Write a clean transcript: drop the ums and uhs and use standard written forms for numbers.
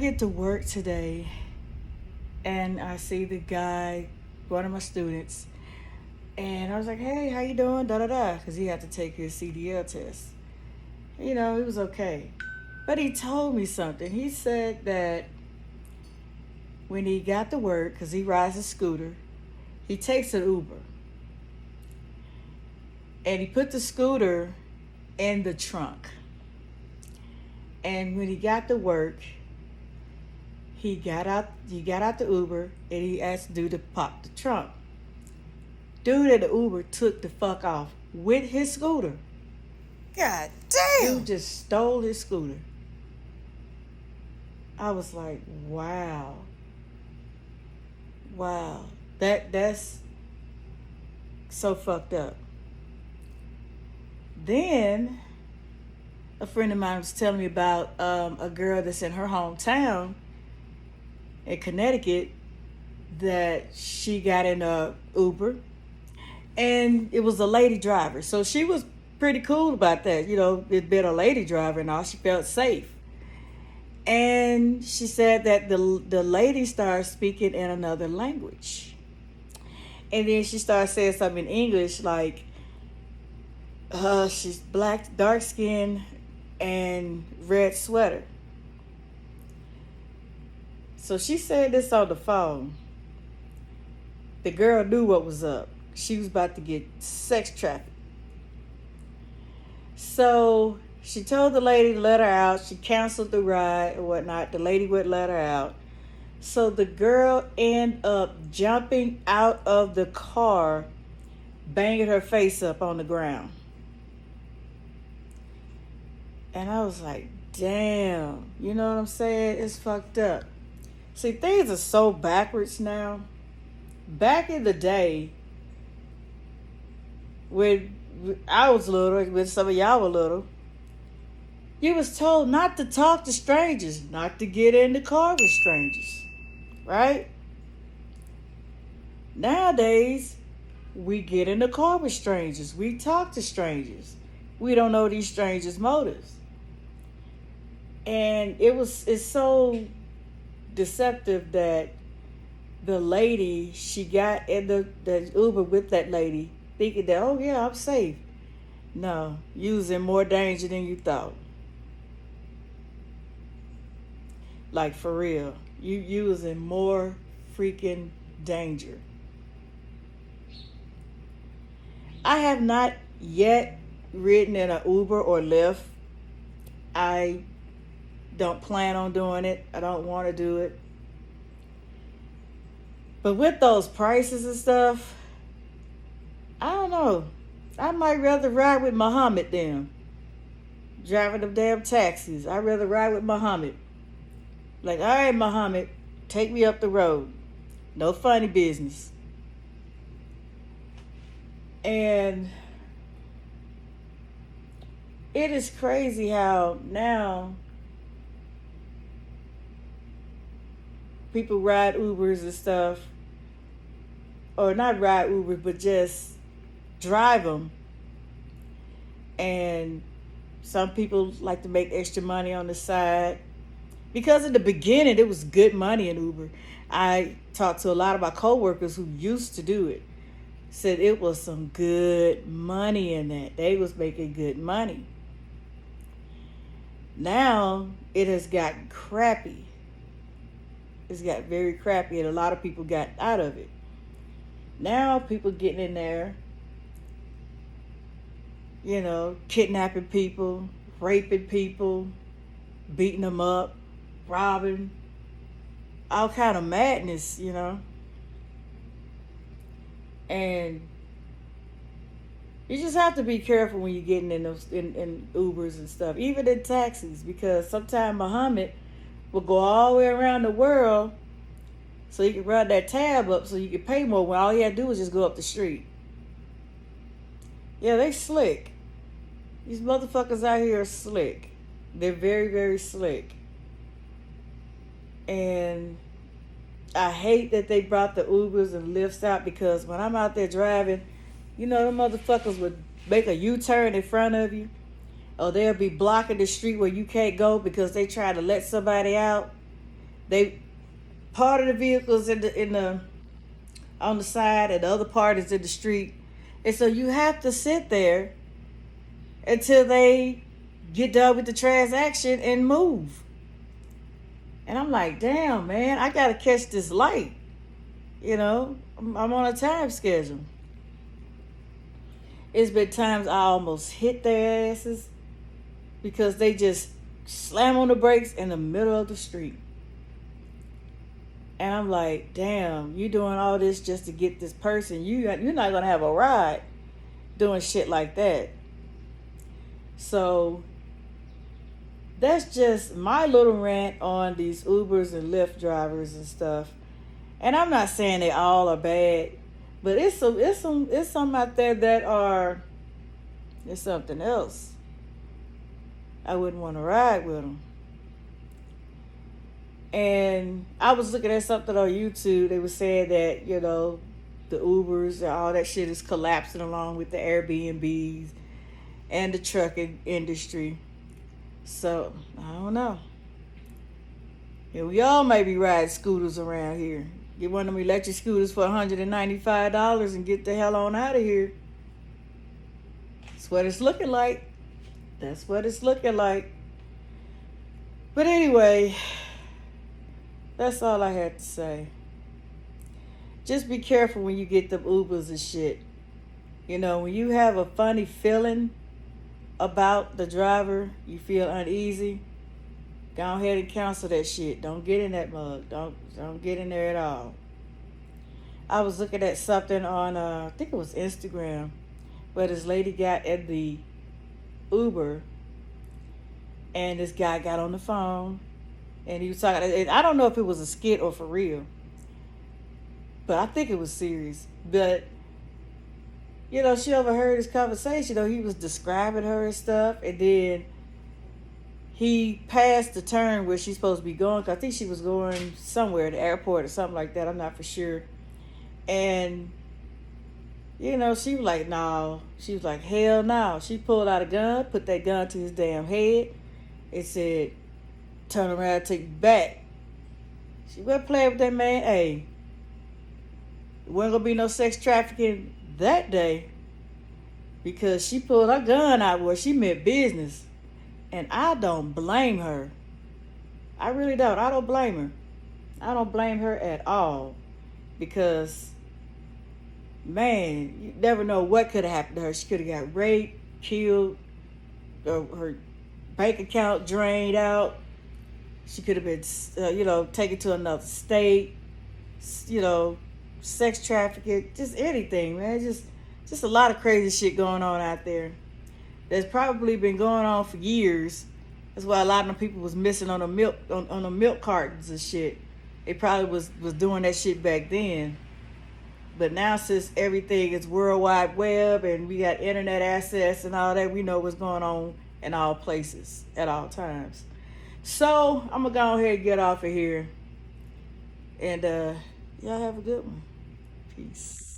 get to work today and I see the guy, one of my students, and I was like, "Hey, how you doing?" Da da da, because he had to take his CDL test. He was okay, but he told me something. He said that when he got to work, because he rides a scooter, he takes an Uber, and he put the scooter in the trunk. And when he got to work, he got out the Uber and he asked dude to pop the trunk. Dude at the Uber took the fuck off with his scooter. God Dude damn. just stole his scooter. I was like, wow. Wow. That's so fucked up. Then a friend of mine was telling me about a girl that's in her hometown in Connecticut that she got in a Uber and it was a lady driver. So she was pretty cool about that. It'd been a lady driver and all. She felt safe. And she said that the lady started speaking in another language. And then she started saying something in English like, she's black, dark skin, and red sweater. So she said this on the phone. The girl knew what was up. She was about to get sex trafficked. So she told the lady to let her out. She canceled the ride or whatnot. The lady wouldn't let her out. So the girl ended up jumping out of the car, banging her face up on the ground. And I was like, damn, you know what I'm saying? It's fucked up. See, things are so backwards now. Back in the day, when I was little, when some of y'all were little, you was told not to talk to strangers, not to get in the car with strangers, right? Nowadays, we get in the car with strangers. We talk to strangers. We don't know these strangers' motives. And it's so deceptive that the lady, she got in the Uber with that lady thinking that, oh yeah, I'm safe. No, you was in more danger than you thought. Like for real. You was in more freaking danger. I have not yet ridden in an Uber or Lyft. I don't plan on doing it. I don't want to do it. But with those prices and stuff, I don't know. I might rather ride with Muhammad than driving them damn taxis. I'd rather ride with Muhammad. Like, all right, Muhammad, take me up the road. No funny business. And it is crazy how now people ride Ubers and stuff, or not ride Ubers, but just drive them. And some people like to make extra money on the side. Because in the beginning, it was good money in Uber. I talked to a lot of my coworkers who used to do it. Said it was some good money in that. They was making good money. Now, it has gotten crappy. It's got very crappy, and a lot of people got out of it. Now, people getting in there, kidnapping people, raping people, beating them up, robbing, all kind of madness, And you just have to be careful when you're getting in those in Ubers and stuff, even in taxis, because sometimes Muhammad will go all the way around the world so you can run that tab up so you can pay more when all you have to do is just go up the street. Yeah, they slick. These motherfuckers out here are slick. They're very, very slick. And I hate that they brought the Ubers and Lyfts out, because when I'm out there driving, the motherfuckers would make a U-turn in front of you, or they'll be blocking the street where you can't go because they try to let somebody out. They part of the vehicles in the on the side, and the other part is in the street. And so you have to sit there until they get done with the transaction and move. And I'm like, damn, man, I gotta catch this light. You know, I'm on a time schedule. It's been times I almost hit their asses because they just slam on the brakes in the middle of the street. And I'm like, damn, you doing all this just to get this person. You're not going to have a ride doing shit like that. So that's just my little rant on these Ubers and Lyft drivers and stuff. And I'm not saying they all are bad, but it's some out there that are, it's something else. I wouldn't want to ride with them. And I was looking at something on YouTube. They were saying that, you know, the Ubers and all that shit is collapsing along with the Airbnbs and the trucking industry. So, I don't know. Yeah, we all may be riding scooters around here. Get one of them electric scooters for $195 and get the hell on out of here. That's what it's looking like. That's what it's looking like. But anyway, that's all I had to say. Just be careful when you get the Ubers and shit. You know, when you have a funny feeling about the driver, you feel uneasy, go ahead and cancel that shit. Don't get in that mug. Don't get in there at all. I was looking at something on, I think it was Instagram, where this lady got at the Uber, and this guy got on the phone, and he was talking. And I don't know if it was a skit or for real, but I think it was serious. But you know, she overheard his conversation. You know, he was describing her and stuff, and then he passed the turn where she's supposed to be going. Cause I think she was going somewhere, the airport or something like that. I'm not for sure. And you know, she was like, no. She was like, hell no. She pulled out a gun, put that gun to his damn head. It said, turn around, take it back. She went playing with that man. Hey, there wasn't going to be no sex trafficking that day because she pulled her gun out where she meant business. And I don't blame her. I really don't. I don't blame her. I don't blame her at all because, man, you never know what could have happened to her. She could have got raped, killed, or her bank account drained out. She could have been, taken to another state, sex trafficking, just anything, man. Just a lot of crazy shit going on out there. That's probably been going on for years. That's why a lot of them people was missing on the milk cartons and shit. They probably was doing that shit back then. But now since everything is World Wide Web and we got internet access and all that, we know what's going on in all places at all times. So I'm going to go ahead and get off of here. And y'all have a good one. Peace.